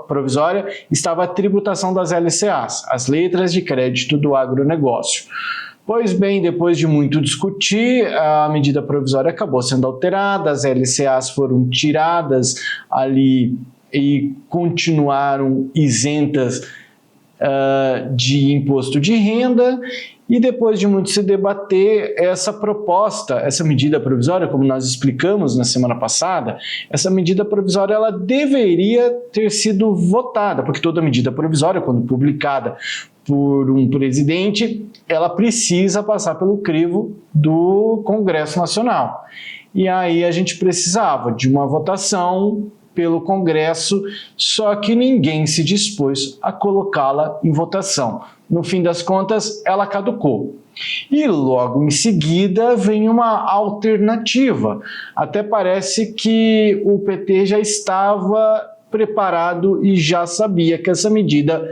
provisória, estava a tributação das LCAs, as letras de crédito do agronegócio. Pois bem, depois de muito discutir, a medida provisória acabou sendo alterada, as LCAs foram tiradas ali e continuaram isentas de imposto de renda, e depois de muito se debater, essa proposta, essa medida provisória, como nós explicamos na semana passada, essa medida provisória ela deveria ter sido votada, porque toda medida provisória, quando publicada por um presidente, ela precisa passar pelo crivo do Congresso Nacional. E aí a gente precisava de uma votação pelo Congresso, só que ninguém se dispôs a colocá-la em votação. no fim das contas, ela caducou. E logo em seguida vem uma alternativa. Até parece que o PT já estava preparado e já sabia que essa medida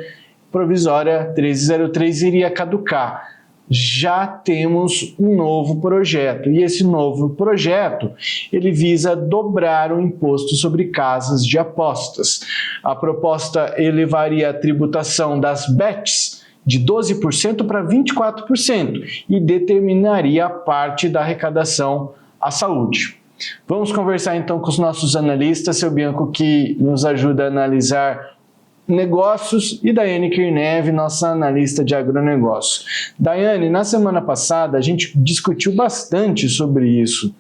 provisória 1303 iria caducar. Já temos um novo projeto, e esse novo projeto ele visa dobrar o imposto sobre casas de apostas. A proposta elevaria a tributação das bets de 12% para 24% e determinaria a parte da arrecadação à saúde. Vamos conversar então com os nossos analistas, seu Bianco, que nos ajuda a analisar negócios, e Daiane Kirnev, nossa analista de agronegócio. Daiane, na semana passada a gente discutiu bastante sobre isso.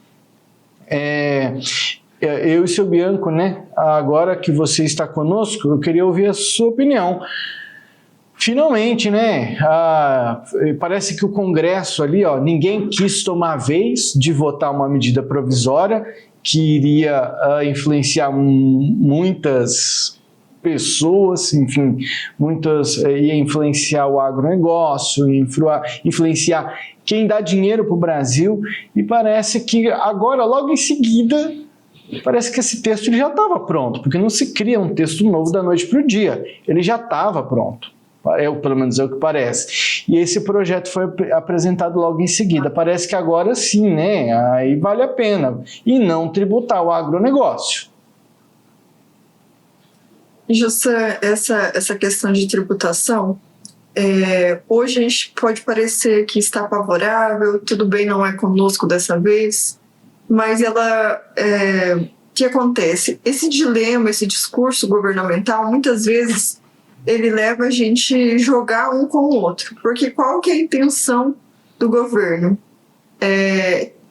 Eu e seu Bianco, né? Agora que você está conosco, eu queria ouvir a sua opinião. Finalmente, né? Parece que o Congresso ali, ninguém quis tomar a vez de votar uma medida provisória que iria influenciar muitas pessoas, enfim, ia influenciar o agronegócio, influenciar quem dá dinheiro para o Brasil, e parece que agora, logo em seguida, parece que esse texto ele já estava pronto, porque não se cria um texto novo da noite para o dia, ele já estava pronto. Pelo menos é o que parece. E esse projeto foi apresentado logo em seguida. Parece que agora sim, né? Aí vale a pena. E não tributar o agronegócio. Justa, essa questão de tributação, hoje a gente pode parecer que está favorável, tudo bem, não é conosco dessa vez, mas o que acontece? Esse dilema, esse discurso governamental, muitas vezes ele leva a gente jogar um com o outro, porque qual que é a intenção do governo?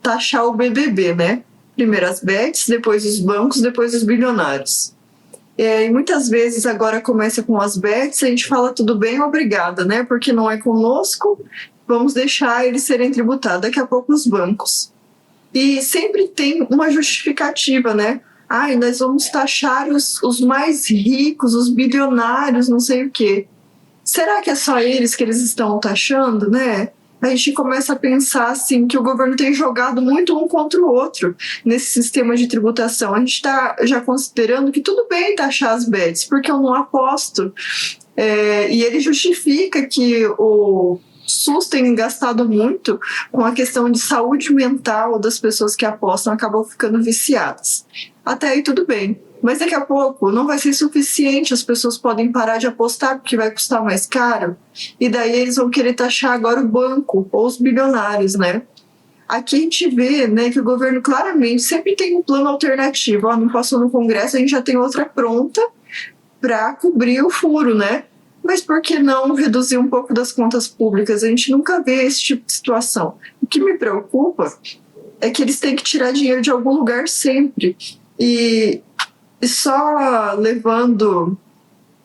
Taxar o BBB, né? Primeiro as bets, depois os bancos, depois os bilionários. E muitas vezes agora começa com as bets, a gente fala tudo bem, obrigada, né? Porque não é conosco, vamos deixar eles serem tributados. Daqui a pouco os bancos. E sempre tem uma justificativa, né? Nós vamos taxar os mais ricos, os bilionários, não sei o quê. Será que é só eles que eles estão taxando, né? A gente começa a pensar assim, que o governo tem jogado muito um contra o outro nesse sistema de tributação. A gente está já considerando que tudo bem taxar as bets, porque eu não aposto. E ele justifica que o SUS tem gastado muito com a questão de saúde mental das pessoas que apostam, acabam ficando viciadas. Até aí tudo bem. Mas daqui a pouco não vai ser suficiente, as pessoas podem parar de apostar porque vai custar mais caro, e daí eles vão querer taxar agora o banco ou os bilionários, né? Aqui a gente vê, né, que o governo claramente sempre tem um plano alternativo. Não passou no Congresso, a gente já tem outra pronta para cobrir o furo, né? Mas por que não reduzir um pouco das contas públicas? A gente nunca vê esse tipo de situação. O que me preocupa é que eles têm que tirar dinheiro de algum lugar sempre. E só levando,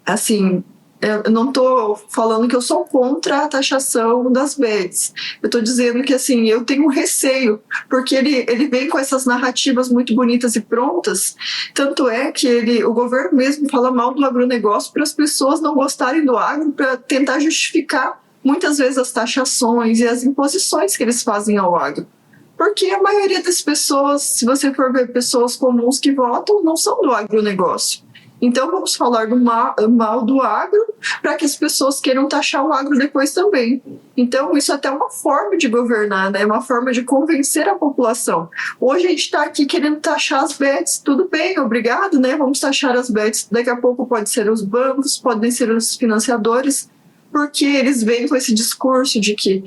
assim, eu não estou falando que eu sou contra a taxação das bets. Eu estou dizendo que, assim, eu tenho receio, porque ele vem com essas narrativas muito bonitas e prontas, tanto é que o governo mesmo fala mal do agronegócio para as pessoas não gostarem do agro, para tentar justificar, muitas vezes, as taxações e as imposições que eles fazem ao agro. Porque a maioria das pessoas, se você for ver pessoas comuns que votam, não são do agronegócio. Então vamos falar do mal do agro para que as pessoas queiram taxar o agro depois também. Então isso é até uma forma de governar, né? Uma forma de convencer a população. Hoje a gente está aqui querendo taxar as bets, tudo bem, obrigado, né? Vamos taxar as bets. Daqui a pouco pode ser os bancos, podem ser os financiadores, porque eles vêm com esse discurso de que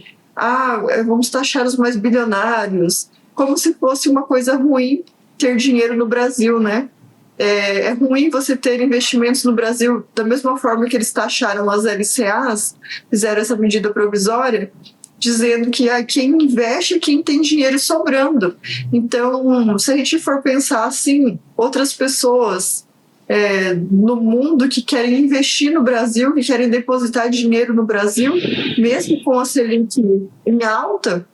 vamos taxar os mais bilionários, como se fosse uma coisa ruim ter dinheiro no Brasil, né? É ruim você ter investimentos no Brasil da mesma forma que eles taxaram as LCAs, fizeram essa medida provisória, dizendo que quem investe é quem tem dinheiro sobrando. Então, se a gente for pensar assim, outras pessoas no mundo que querem investir no Brasil, que querem depositar dinheiro no Brasil, mesmo com a Selic em alta,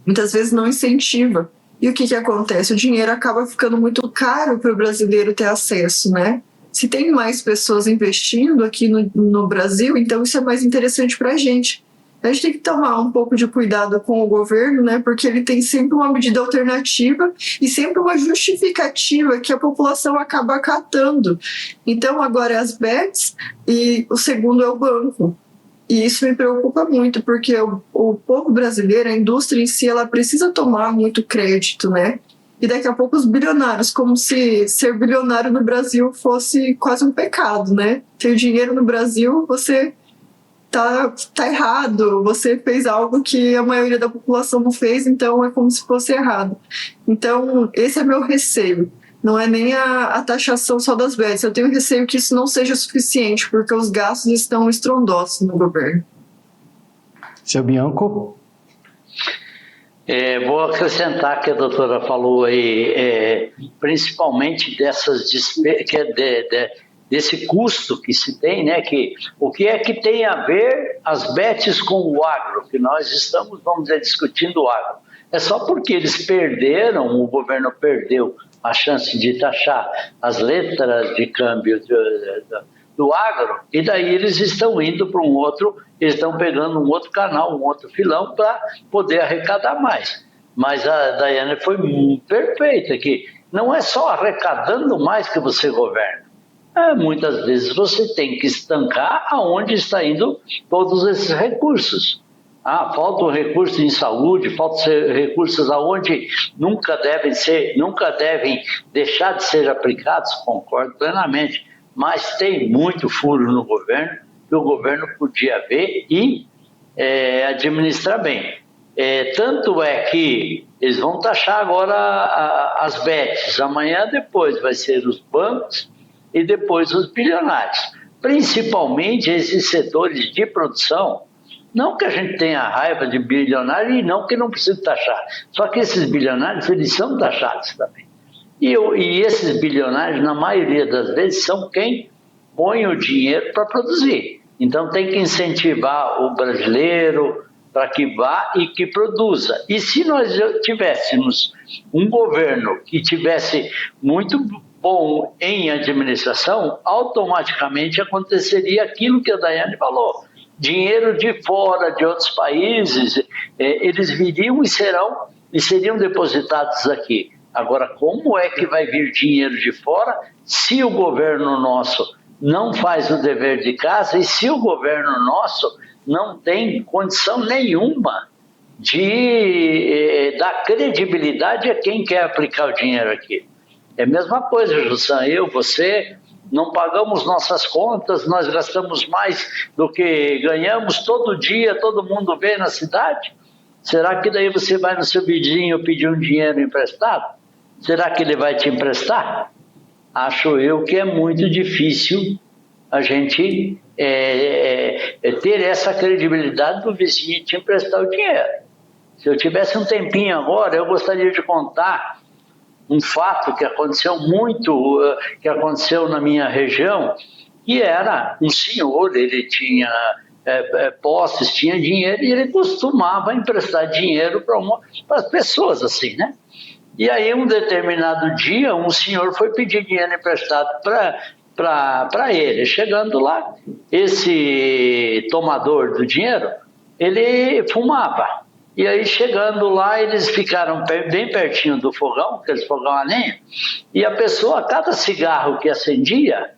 muitas vezes não incentiva. E o que acontece? O dinheiro acaba ficando muito caro para o brasileiro ter acesso, né? se tem mais pessoas investindo aqui no Brasil, então isso é mais interessante para a gente. A gente tem que tomar um pouco de cuidado com o governo, né? Porque ele tem sempre uma medida alternativa e sempre uma justificativa que a população acaba acatando. Então, agora é as bets e o segundo é o banco. E isso me preocupa muito, porque o povo brasileiro, a indústria em si, ela precisa tomar muito crédito, né? E daqui a pouco os bilionários, como se ser bilionário no Brasil fosse quase um pecado, né? Ter dinheiro no Brasil, você tá errado, você fez algo que a maioria da população não fez, então é como se fosse errado. Então, esse é meu receio. Não é nem a taxação só das bets. Eu tenho receio que isso não seja suficiente, porque os gastos estão estrondosos no governo. Seu Bianco? Vou acrescentar que a doutora falou aí, principalmente desse custo que se tem, né? Que, o que é que tem a ver as bets com o agro, que nós estamos, vamos dizer, discutindo o agro. É só porque eles perderam, o governo perdeu a chance de taxar as letras de câmbio do agro, e daí eles estão indo para eles estão pegando um outro canal, um outro filão para poder arrecadar mais. Mas a Daiane foi perfeita, que não é só arrecadando mais que você governa. Muitas vezes você tem que estancar aonde está indo todos esses recursos. Faltam recursos em saúde, faltam recursos aonde nunca devem deixar de ser aplicados, concordo plenamente, mas tem muito furo no governo que o governo podia ver e administrar bem. Tanto é que eles vão taxar agora as bets, amanhã depois vai ser os bancos e depois os bilionários, principalmente esses setores de produção. Não que a gente tenha raiva de bilionário e não que não precise taxar. Só que esses bilionários, eles são taxados também. E esses bilionários, na maioria das vezes, são quem põe o dinheiro para produzir. Então tem que incentivar o brasileiro para que vá e que produza. E se nós tivéssemos um governo que tivesse muito bom em administração, automaticamente aconteceria aquilo que a Daiane falou. Dinheiro de fora, de outros países, eles viriam e seriam depositados aqui. Agora, como é que vai vir dinheiro de fora se o governo nosso não faz o dever de casa e se o governo nosso não tem condição nenhuma de dar credibilidade a quem quer aplicar o dinheiro aqui? É a mesma coisa, Jussan, você... Não pagamos nossas contas, nós gastamos mais do que ganhamos todo dia, todo mundo vê na cidade. Será que daí você vai no seu vizinho pedir um dinheiro emprestado? Será que ele vai te emprestar? Acho eu que é muito difícil a gente ter essa credibilidade do vizinho te emprestar o dinheiro. Se eu tivesse um tempinho agora, eu gostaria de contar um fato que aconteceu na minha região, que era um senhor, ele tinha posses, tinha dinheiro, e ele costumava emprestar dinheiro para as pessoas, assim, né? E aí, um determinado dia, um senhor foi pedir dinheiro emprestado para ele. Chegando lá, esse tomador do dinheiro, ele fumava. E aí, chegando lá, eles ficaram bem pertinho do fogão, aquele fogão a lenha, e a pessoa, a cada cigarro que acendia,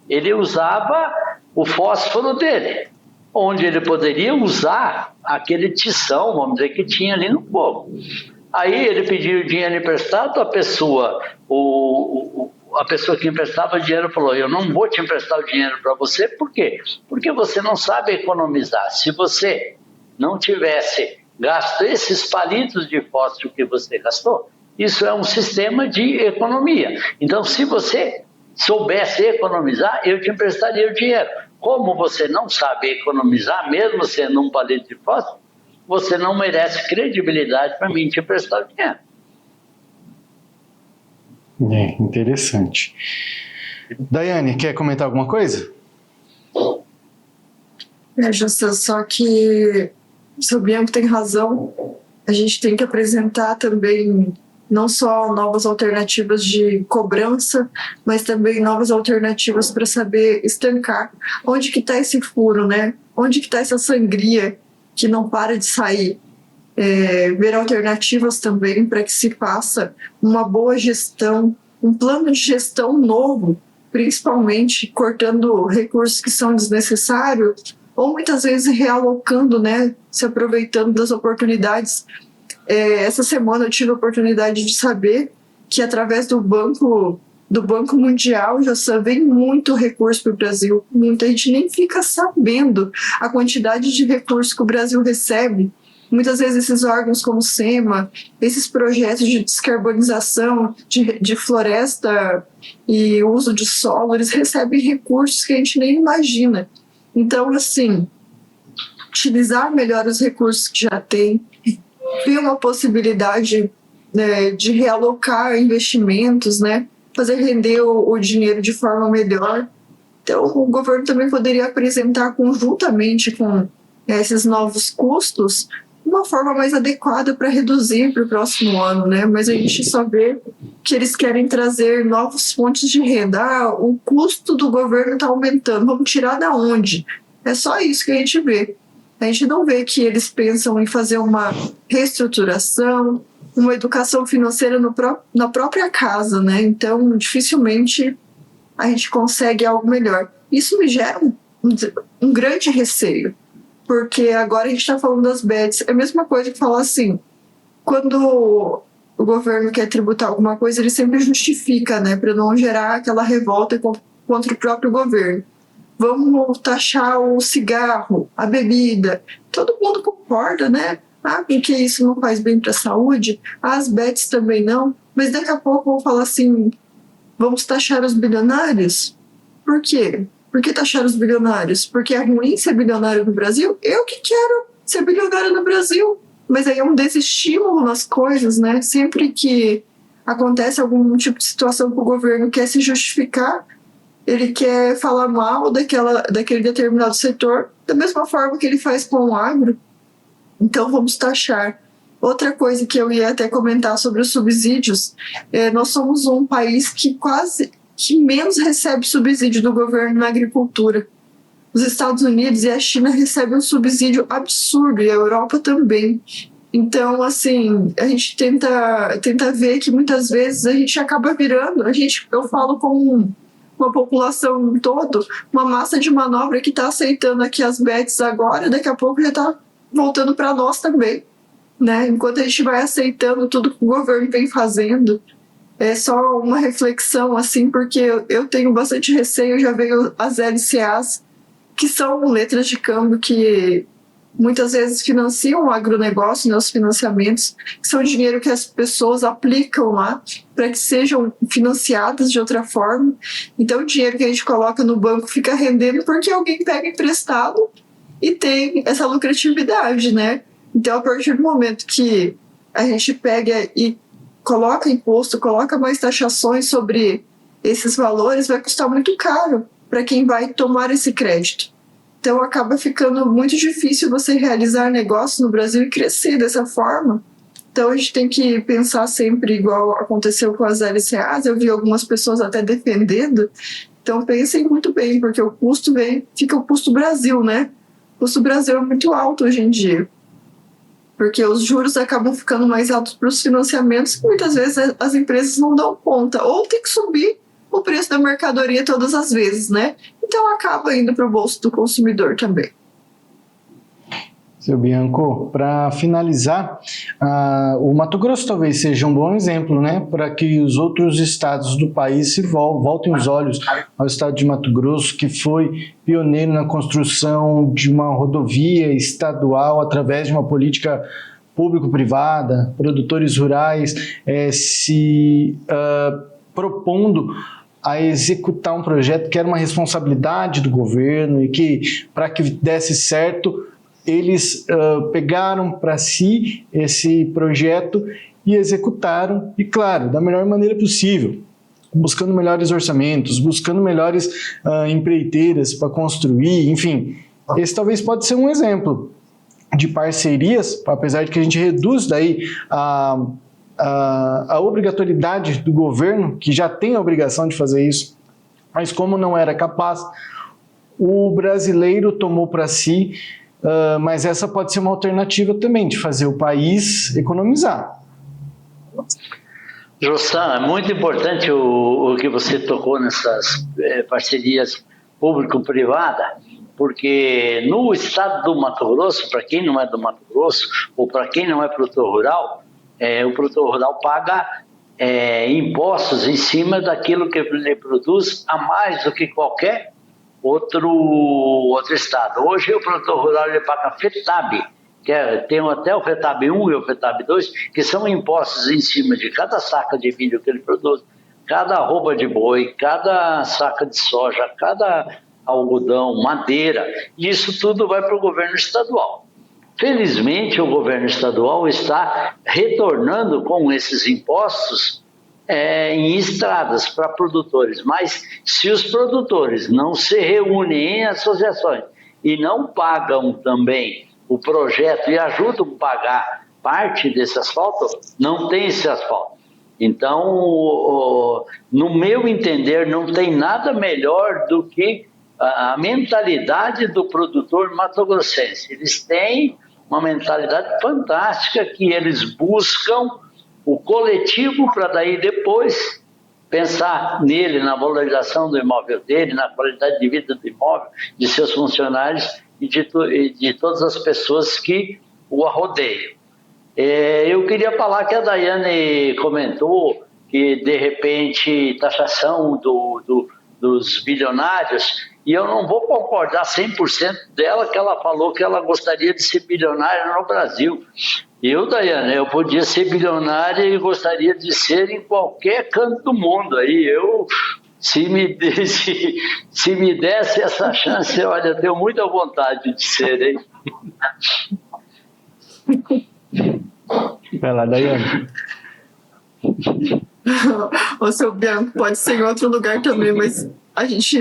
ele usava o fósforo dele, onde ele poderia usar aquele tição, vamos dizer, que tinha ali no fogo. Aí ele pediu dinheiro emprestado, a pessoa que emprestava o dinheiro falou: eu não vou te emprestar o dinheiro para você, por quê? Porque você não sabe economizar. Se você não tivesse gasto esses palitos de fósforo que você gastou, isso é um sistema de economia. Então, se você soubesse economizar, eu te emprestaria o dinheiro. Como você não sabe economizar, mesmo sendo um palito de fósforo, você não merece credibilidade para mim te emprestar o dinheiro. Interessante. Daiane, quer comentar alguma coisa? Justa, só que o seu Bianco tem razão. A gente tem que apresentar também não só novas alternativas de cobrança, mas também novas alternativas para saber estancar onde que está esse furo, né? Onde que está essa sangria que não para de sair. Ver alternativas também para que se faça uma boa gestão, um plano de gestão novo, principalmente cortando recursos que são desnecessários ou muitas vezes realocando, né, se aproveitando das oportunidades. Essa semana eu tive a oportunidade de saber que através do Banco Mundial já vem muito recurso para o Brasil. Muita gente nem fica sabendo a quantidade de recursos que o Brasil recebe. Muitas vezes esses órgãos como o SEMA, esses projetos de descarbonização de floresta e uso de solo, eles recebem recursos que a gente nem imagina. Então, assim, utilizar melhor os recursos que já tem, ver uma possibilidade, né, de realocar investimentos, né, fazer render o dinheiro de forma melhor. Então, o governo também poderia apresentar conjuntamente com esses novos custos uma forma mais adequada para reduzir para o próximo ano, né? Mas a gente só vê que eles querem trazer novas fontes de renda. O custo do governo está aumentando, vamos tirar da onde? É só isso que a gente vê. A gente não vê que eles pensam em fazer uma reestruturação, uma educação financeira na própria casa, né? Então, dificilmente a gente consegue algo melhor. Isso me gera um grande receio, porque agora a gente está falando das bets. É a mesma coisa que falar assim, quando o governo quer tributar alguma coisa, ele sempre justifica, né, para não gerar aquela revolta contra o próprio governo. Vamos taxar o cigarro, a bebida. Todo mundo concorda, né? Porque isso não faz bem para a saúde. As bets também não. Mas daqui a pouco vão falar assim, vamos taxar os bilionários? Por quê? Por que taxar os bilionários? Porque é ruim ser bilionário no Brasil? Eu que quero ser bilionário no Brasil. Mas aí é um desestímulo nas coisas, né? Sempre que acontece algum tipo de situação que o governo quer se justificar, ele quer falar mal daquele determinado setor, da mesma forma que ele faz com o agro. Então vamos taxar. Outra coisa que eu ia até comentar sobre os subsídios, nós somos um país que menos recebe subsídio do governo na agricultura. Os Estados Unidos e a China recebem um subsídio absurdo, e a Europa também. Então, assim, a gente tenta ver que muitas vezes a gente acaba virando, eu falo com uma população todo, uma massa de manobra que está aceitando aqui as bets agora, daqui a pouco já está voltando para nós também, né? Enquanto a gente vai aceitando tudo que o governo vem fazendo. É só uma reflexão, assim, porque eu tenho bastante receio, já veio as LCAs, que são letras de câmbio que muitas vezes financiam o agronegócio, né, os financiamentos, que são dinheiro que as pessoas aplicam lá para que sejam financiadas de outra forma. Então o dinheiro que a gente coloca no banco fica rendendo porque alguém pega emprestado e tem essa lucratividade, né? Então, a partir do momento que a gente pega e coloca imposto, coloca mais taxações sobre esses valores, vai custar muito caro para quem vai tomar esse crédito. Então acaba ficando muito difícil você realizar negócio no Brasil e crescer dessa forma. Então a gente tem que pensar sempre igual aconteceu com as LCAs. Eu vi algumas pessoas até defendendo. Então pensem muito bem, porque o custo fica o custo Brasil, né? O custo Brasil é muito alto hoje em dia, porque os juros acabam ficando mais altos para os financiamentos que muitas vezes as empresas não dão conta, ou tem que subir o preço da mercadoria todas as vezes, né? Então acaba indo para o bolso do consumidor também. Seu Bianco, para finalizar, o Mato Grosso talvez seja um bom exemplo, né, para que os outros estados do país se voltem os olhos ao estado de Mato Grosso, que foi pioneiro na construção de uma rodovia estadual através de uma política público-privada, produtores rurais se propondo a executar um projeto que era uma responsabilidade do governo e que, para que desse certo, eles pegaram para si esse projeto e executaram, e claro, da melhor maneira possível, buscando melhores orçamentos, buscando melhores empreiteiras para construir, enfim. Esse talvez pode ser um exemplo de parcerias, apesar de que a gente reduz daí a a obrigatoriedade do governo, que já tem a obrigação de fazer isso, mas como não era capaz, o brasileiro tomou para si, mas essa pode ser uma alternativa também, de fazer o país economizar. Jossan, é muito importante o que você tocou nessas parcerias público-privada, porque no estado do Mato Grosso, para quem não é do Mato Grosso, ou para quem não é produtor rural, o produtor rural paga impostos em cima daquilo que ele produz a mais do que qualquer outro estado. Hoje o produtor rural ele paga FETAB, tem até o FETAB 1 e o FETAB 2, que são impostos em cima de cada saca de milho que ele produz, cada arroba de boi, cada saca de soja, cada algodão, madeira, e isso tudo vai para o governo estadual. Felizmente, o governo estadual está retornando com esses impostos em estradas para produtores, mas se os produtores não se reúnem em associações e não pagam também o projeto e ajudam a pagar parte desse asfalto, não tem esse asfalto. Então, no meu entender, não tem nada melhor do que a mentalidade do produtor mato-grossense. Eles têm uma mentalidade fantástica que eles buscam o coletivo para daí depois pensar nele, na valorização do imóvel dele, na qualidade de vida do imóvel, de seus funcionários e de todas as pessoas que o rodeiam. Eu queria falar que a Daiane comentou que, de repente, taxação dos bilionários, e eu não vou concordar 100% dela, que ela falou que ela gostaria de ser bilionária no Brasil. Daiane, eu podia ser bilionária e gostaria de ser em qualquer canto do mundo. Aí se me desse essa chance, olha, eu tenho muita vontade de ser, hein? Vai lá, Daiane. O seu Bianco pode ser em outro lugar também, mas a gente,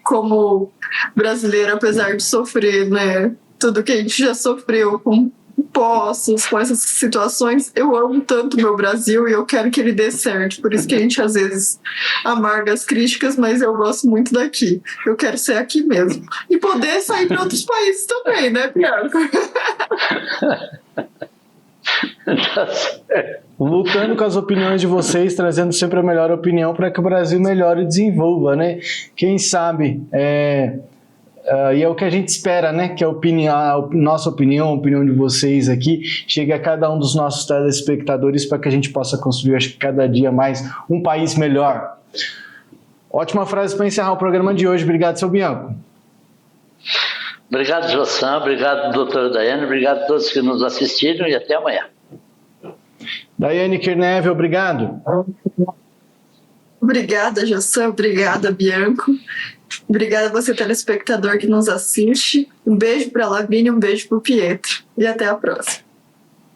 como brasileiro, apesar de sofrer, né, tudo que a gente já sofreu com impostos, com essas situações, eu amo tanto o meu Brasil e eu quero que ele dê certo. Por isso que a gente às vezes amarga as críticas, mas eu gosto muito daqui. Eu quero ser aqui mesmo. E poder sair para outros países também, né, Bianco? Tá certo. Lutando com as opiniões de vocês, trazendo sempre a melhor opinião para que o Brasil melhore e desenvolva, né? Quem sabe, e é o que a gente espera, né? Que a nossa opinião, a opinião de vocês aqui, chegue a cada um dos nossos telespectadores para que a gente possa construir, acho que cada dia mais, um país melhor. Ótima frase para encerrar o programa de hoje. Obrigado, seu Bianco. Obrigado, Jossan. Obrigado, doutora Daiane. Obrigado a todos que nos assistiram e até amanhã. Daiane Kirnev, obrigado. Obrigada, Jossan. Obrigada, Bianco. Obrigada a você, telespectador, que nos assiste. Um beijo para a Lavínia, um beijo para o Pietro. E até a próxima.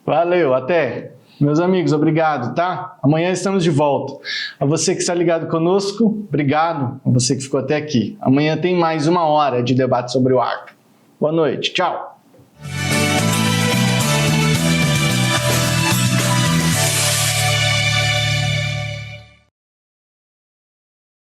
Valeu, até. Meus amigos, obrigado, tá? Amanhã estamos de volta. A você que está ligado conosco, obrigado. A você que ficou até aqui. Amanhã tem mais 1 hora de debate sobre o agro. Boa noite, tchau.